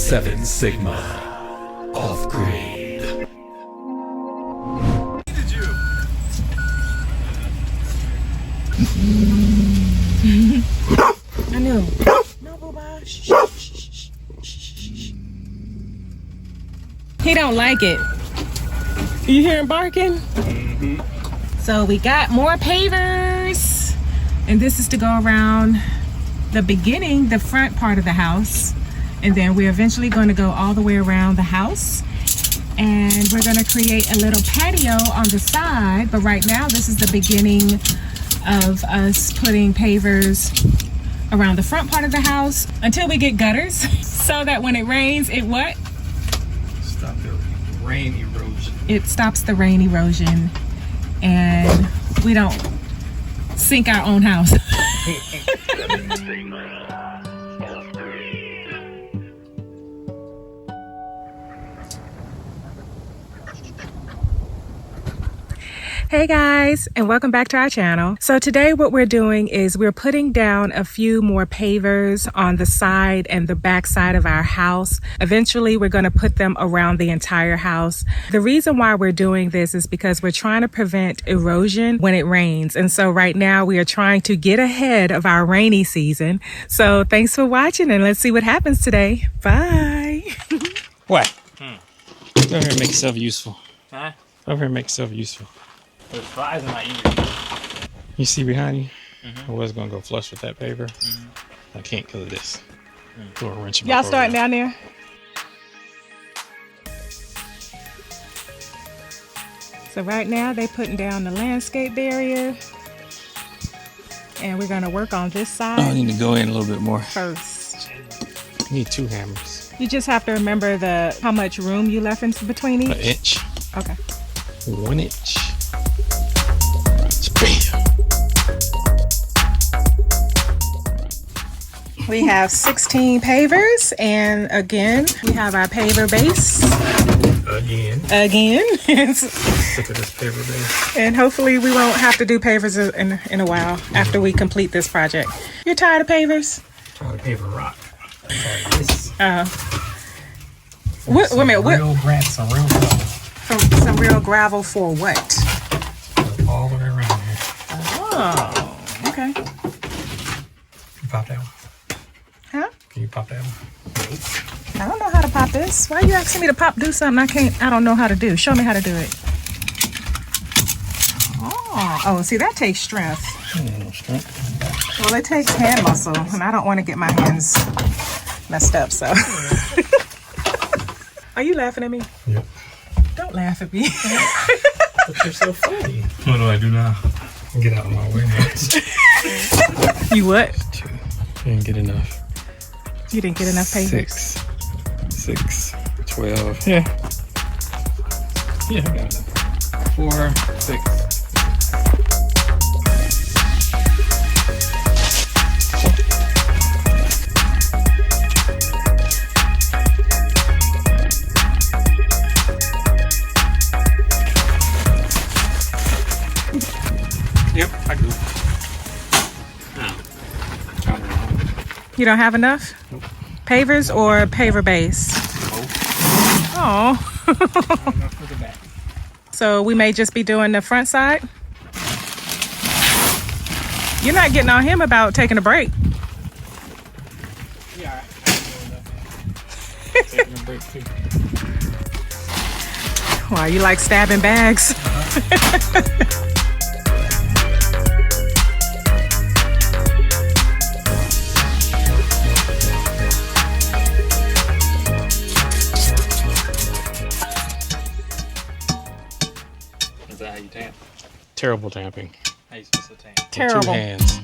7 Sigma. Off-grid. I knew. No, Booba. Shh, shh, shh, shh. He don't like it. You hear him barking? So we got more pavers. And this is to go around the beginning, the front part of the house. And then we're eventually going to go all the way around the house. And we're going to create a little patio on the side. But right now, this is the beginning of us putting pavers around the front part of the house until we get gutters. So that when it rains, it what? Stop the rain erosion. It stops the rain erosion. And we don't sink our own house. Hey guys, and welcome back to our channel. So today what we're doing is we're putting down a few more pavers on the side and the back side of our house. Eventually we're going to put them around the entire house. The reason why we're doing this is because we're trying to prevent erosion when it rains. And so right now we are trying to get ahead of our rainy season. So thanks for watching and let's see what happens today. Bye. What? Over here and make yourself useful. Huh? Over here and make yourself useful. The flies in my ears. You see behind you? I was gonna go flush with that paper. I can't because of this. Throw a wrench in my Y'all starting down there? So right now they putting down the landscape barrier. And we're gonna work on this side I need to go in a little bit more. first. I need 2 hammers. You just have to remember how much room you left in between An each. inch. Okay. 1 inch. Bam. We have 16 pavers, and again, we have our paver base. Again. Sick of this paper base. And hopefully we won't have to do pavers in a while after we complete this project. You're tired of pavers? Tired of paper rock. Wait a minute. What? Real grass, some real gravel. Some real gravel for what? All the way around here. Oh, okay. Can you pop that one? Huh? Can you pop that one? I don't know how to pop this. Why are you asking me to do something I don't know how to do? Show me how to do it. Oh, see, that takes strength. No strength. Well, it takes hand muscle, and I don't want to get my hands messed up, so. Are you laughing at me? Yep. Don't laugh at me. But you're so funny. What do I do now? Get out of my way now. You what? Didn't get enough. You didn't get enough pavers. 6, 12. Yeah. Yeah, I got enough. 4, 6. Yep, I do. You don't have enough? Nope. Pavers or paver base? Oh. Enough for the back. So we may just be doing the front side? You're not getting on him about taking a break. Yeah, alright. Taking a break too. Wow, you like stabbing bags? Is that how you tamp? Terrible tamping. How you supposed to tamp? Terrible. 2 hands.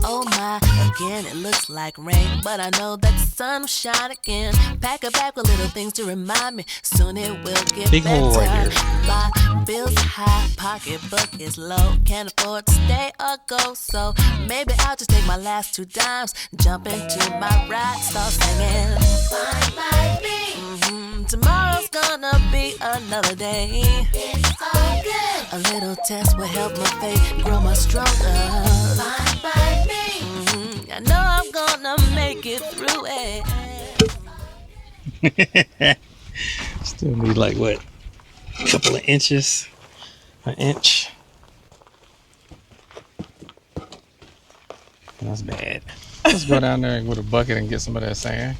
Oh my, again it looks like rain, but I know that the sun will shine again. Pack a bag with little things to remind me, soon it will get Big better. hole right here. My bills high, pocketbook is low, can't afford to stay or go, so maybe I'll just take my last 2 dimes, jump into my ride, start singing. Fine by me. Tomorrow's gonna be another day. It's all good. A little test will help my faith grow much stronger. Fine by me. I know I'm gonna make it through it. Still need like what? A couple of inches. An inch. That's bad. Let's go down there with a bucket and get some of that sand.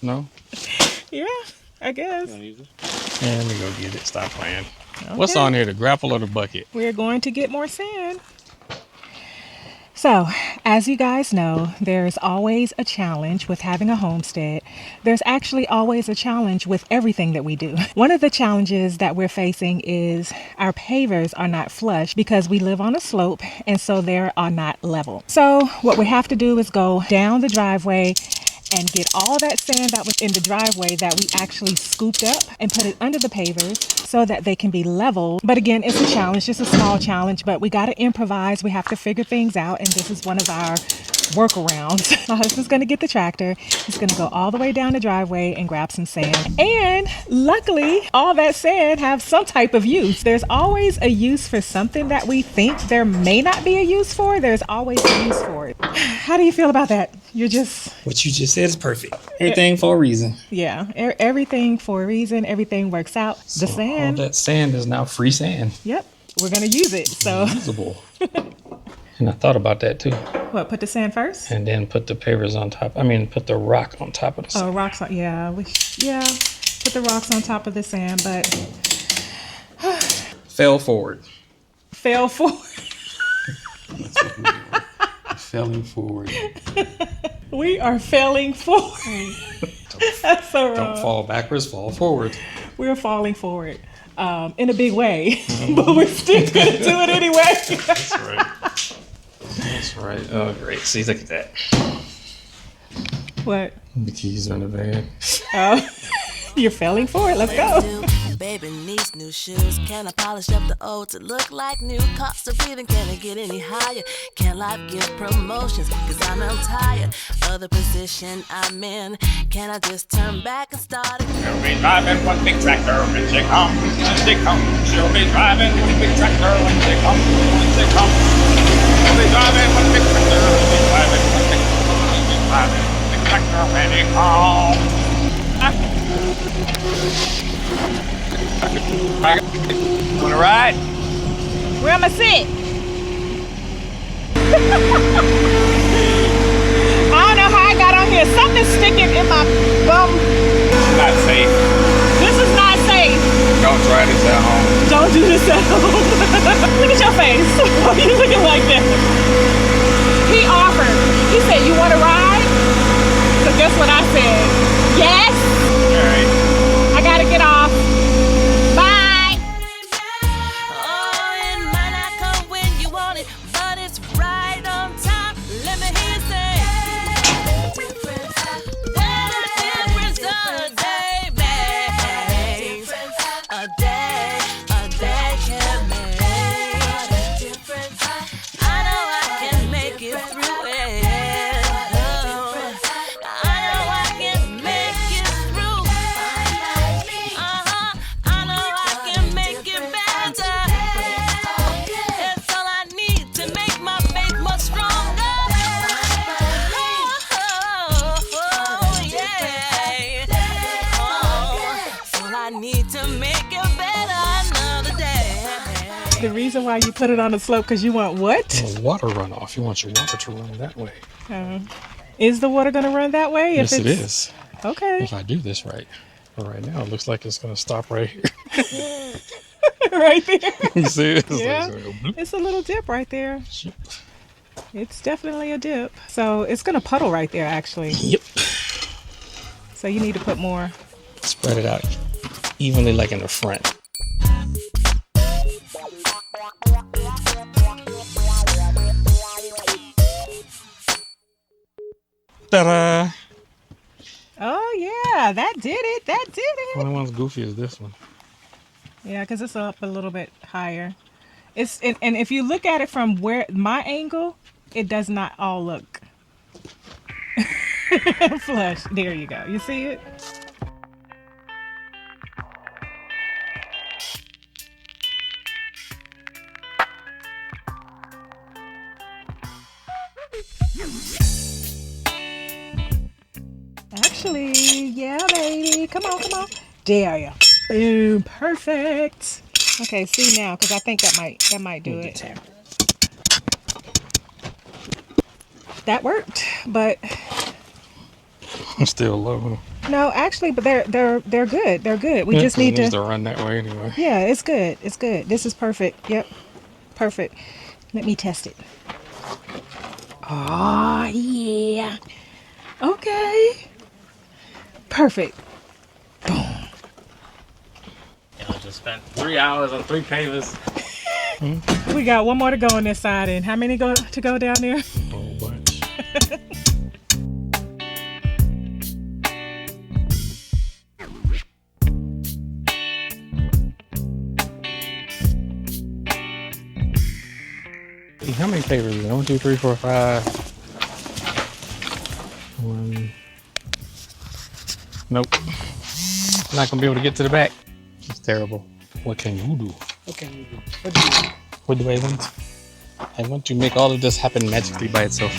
No? Yeah, I guess. Yeah, let me go get it. Stop playing. Okay. What's on here, the grapple or the bucket? We're going to get more sand. So, as you guys know, there's always a challenge with having a homestead. There's actually always a challenge with everything that we do. One of the challenges that we're facing is our pavers are not flush because we live on a slope, and so they are not level. So what we have to do is go down the driveway and get all that sand that was in the driveway that we actually scooped up and put it under the pavers so that they can be leveled. But again, it's a challenge, just a small challenge, but we got to improvise. We have to figure things out, and this is one of our workarounds. My husband's going to get the tractor. He's going to go all the way down the driveway and grab some sand. And luckily, all that sand have some type of use. There's always a use for something that we think there may not be a use for. There's always a use for it. How do you feel about that? You're just... What you just said is perfect. Everything for a reason. Yeah, everything for a reason. Everything works out. The sand. All that sand is now free sand. Yep, we're going to use it. So usable. And I thought about that too. What, put the sand first? And then put the pavers on top. I mean, put the rock on top of the sand. Oh, rocks on, yeah. Put the rocks on top of the sand, but... Fell forward. Fell forward. That's what we are. Failing forward. We are failing forward. That's so wrong. Don't fall backwards, fall forward. We're falling forward in a big way, but we're still going to do it anyway. That's right. That's right. Oh, great. See, look at that. What? The keys are in the bag. Oh, you're failing forward. Let's go. Baby needs new shoes. Can I polish up the old to look like new? Cost of breathing, can it get any higher? Can life give promotions? Cause I'm tired of the position I'm in. Can I just turn back and start again? She'll be driving one big tractor when she comes, when she comes. She'll be driving one big tractor when she comes, when she comes. She'll be driving one big tractor, she'll be driving one big tractor, she'll be driving one big tractor when he comes. Wanna ride? Where am I sit? I don't know how I got on here. Something's sticking in my bum. Not safe. This is not safe. Don't try this at home. Don't do this at home. Look at your face. Why are you looking like that? He offered. He said, you want to ride? So guess what I said? Yes. All right. I got to get off. Bye. Oh, it might not come when you want it, but it's right on time. Let me hear you say, what a difference a day makes. A day can make. I know I can make it through it. I know I can make it through. I know I can make it better. It's all I need to make my faith much stronger. Oh, yeah. It's all I need to make it better another day. The reason why you put it on the slope because you want what? Water runoff. You want your water to run that way. Is the water going to run that way? Yes, it is. Okay. If I do this right. But right now, it looks like it's going to stop right here. Right there. You see it? Yeah. It's like, bloop. It's a little dip right there. It's definitely a dip. So it's going to puddle right there, actually. Yep. So you need to put more. Spread it out evenly like in the front. Ta-da! Oh, yeah. That did it. That did it. Only one's goofy is this one. Yeah, because it's up a little bit higher. And if you look at it from where my angle, it does not all look flush. There you go. You see it? Actually, yeah, baby. Come on, come on. There you. Boom. Perfect. Okay, see now, because I think that might do it. That worked, but I'm still low. no, actually, but they're good. They're good. We just need to run that way anyway. Yeah, it's good. It's good. This is perfect. Yep. Perfect. Let me test it. Oh, yeah. Okay. Perfect. I just spent 3 hours on 3 pavers. We got one more to go on this side, and how many to go down there? A whole bunch. How many pavers is it? 1, 2, 3, 4, 5. 1. Nope. Not gonna be able to get to the back. It's terrible. What can you do? What can you do? What do I want? I want to make all of this happen magically by itself.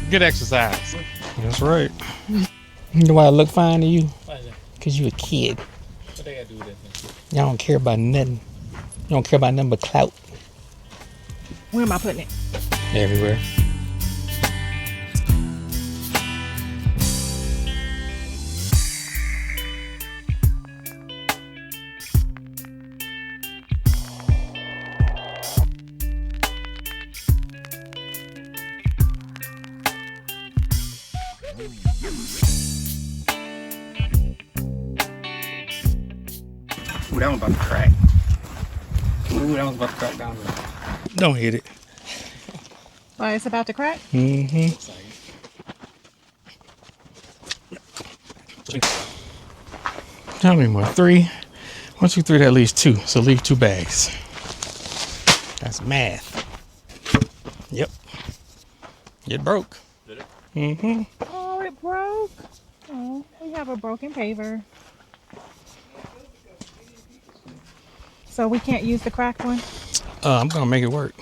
Good exercise. That's right. You know why I look fine to you? Why is that? Because you a kid. What they gotta do with that? Y'all don't care about nothing. You don't care about nothing but clout. Where am I putting it? Everywhere. Ooh, that one's about to crack. Ooh, that one's about to crack down there. Don't hit it. Oh, it's about to crack? Mm-hmm. How many more? 3? 1, 2, 3, that leaves 2. So leave 2 bags. That's math. Yep. It broke. Did it? Mm-hmm. Oh, it broke. Oh, we have a broken paver. So we can't use the cracked one? I'm gonna make it work.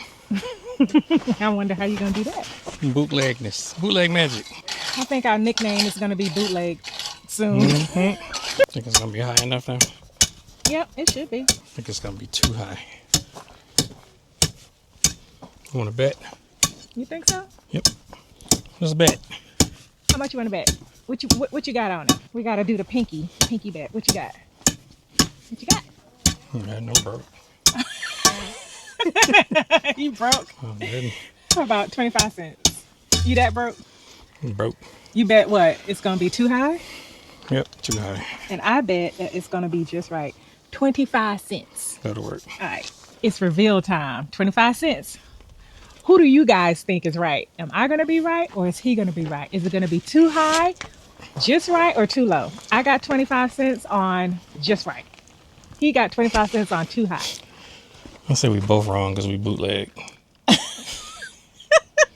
I wonder how you're going to do that. Bootlegness. Bootleg magic. I think our nickname is going to be Bootleg soon. Mm-hmm. Think it's gonna be high enough now? Yep, it should be. I think it's gonna be too high. You wanna bet? You think so? Yep. Let's bet. How much you want to bet? What you got on it? We got to do the pinky bet. What you got? What you got? Yeah, no broke. You broke? Oh, man. About 25 cents. You that broke? Broke. You bet what? It's going to be too high? Yep, too high. And I bet that it's going to be just right. 25 cents. That'll work. All right. It's reveal time. 25 cents. Who do you guys think is right? Am I going to be right or is he going to be right? Is it going to be too high, just right, or too low? I got 25 cents on just right. He got 25 cents on too high. I say we both wrong because we bootleg.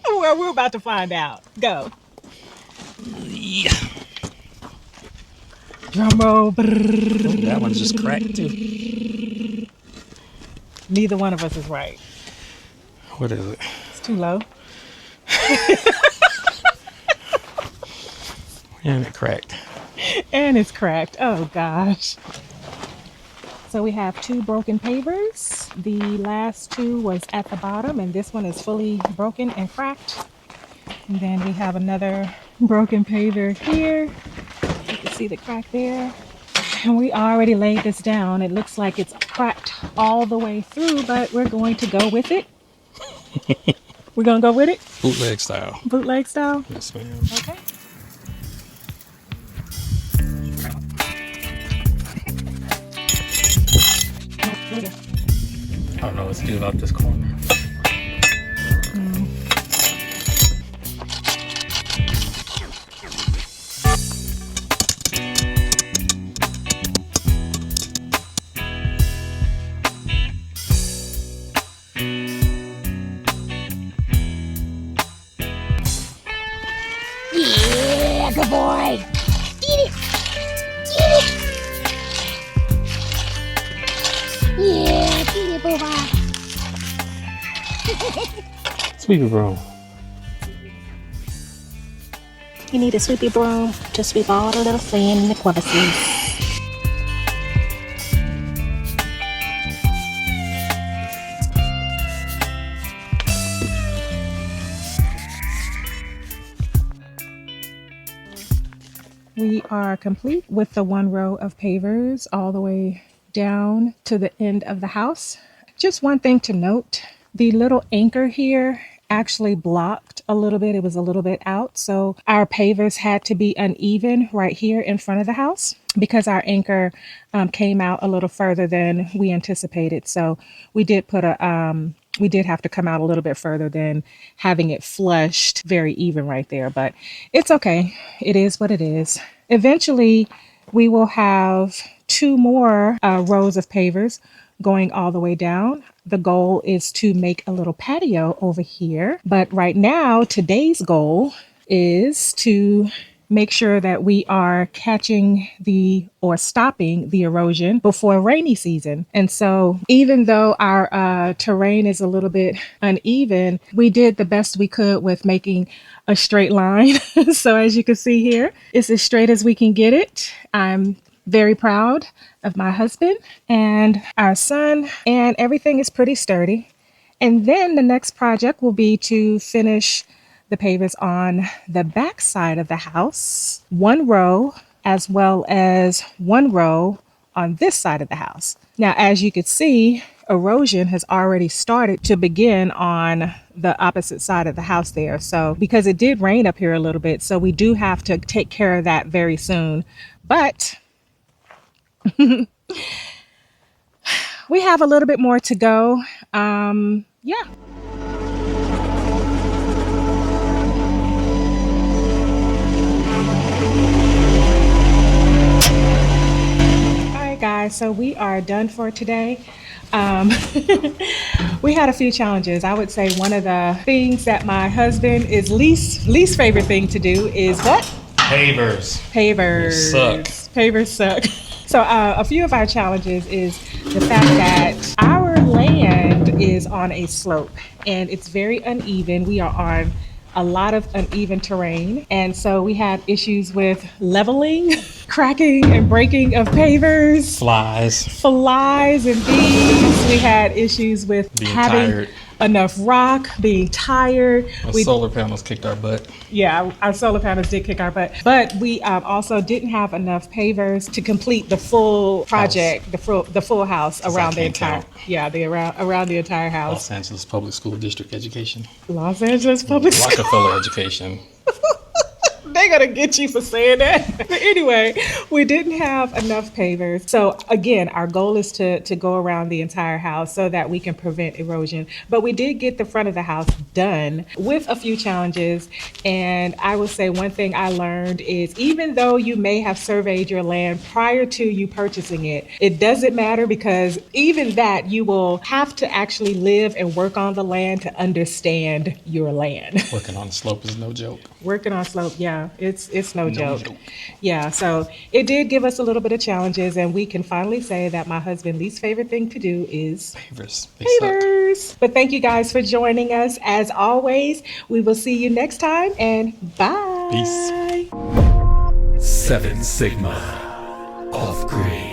Well, we're about to find out. Go. Yeah. Drum roll. Oh, that one just cracked too. Neither one of us is right. What is it? It's too low. And it cracked. And it's cracked. Oh, gosh. So we have 2 broken pavers. The last 2 was at the bottom, and this one is fully broken and cracked. And then we have another broken paver here. You can see the crack there. And we already laid this down. It looks like it's cracked all the way through, but we're going to go with it. We're going to go with it? Bootleg style. Bootleg style? Yes, ma'am. Okay. I don't know what to do about this corner. Yeah, good boy. Eat it. Eat it. Sweepy broom. You need a sweepy broom to sweep all the little sand in the crevices. We are complete with the 1 row of pavers all the way down to the end of the house. Just one thing to note, the little anchor here actually blocked a little bit. It was a little bit out. So our pavers had to be uneven right here in front of the house because our anchor came out a little further than we anticipated. So we did we did have to come out a little bit further than having it flushed very even right there, but it's okay. It is what it is. Eventually, we will have 2 more rows of pavers going all the way down. The goal is to make a little patio over here. But right now, today's goal is to make sure that we are catching or stopping the erosion before rainy season. And so even though our terrain is a little bit uneven, we did the best we could with making a straight line. So as you can see here, it's as straight as we can get it. I'm very proud of my husband and our son, and everything is pretty sturdy. And then the next project will be to finish the pavers on the back side of the house, 1 row, as well as 1 row on this side of the house. Now, as you can see, erosion has already started to begin on the opposite side of the house there. So because it did rain up here a little bit, so we do have to take care of that very soon. But we have a little bit more to go. Yeah. Guys, so we are done for today. We had a few challenges. I would say one of the things that my husband is least favorite thing to do is what? Pavers. Pavers. They suck. Pavers suck. So a few of our challenges is the fact that our land is on a slope and it's very uneven. We are on a lot of uneven terrain. And so we had issues with leveling, cracking and breaking of pavers. Flies and bees. We had issues with being having tired. Enough rock, being tired. Solar panels kicked our butt. Yeah, our solar panels did kick our butt. But we also didn't have enough pavers to complete the full project, the full house around the entire, around the entire house. Los Angeles Public School District education. Los Angeles Public School. Rockefeller education. They're gonna get you for saying that. But anyway, we didn't have enough pavers. So again, our goal is to go around the entire house so that we can prevent erosion. But we did get the front of the house done with a few challenges. And I will say one thing I learned is even though you may have surveyed your land prior to you purchasing it, it doesn't matter because even that you will have to actually live and work on the land to understand your land. Working on the slope is no joke. Working on slope, yeah, it's no joke. Yeah, so it did give us a little bit of challenges, and we can finally say that my husband's least favorite thing to do is pavers. Pavers. But thank you guys for joining us. As always, we will see you next time, and bye. Peace. 7 Sigma. Off-grid.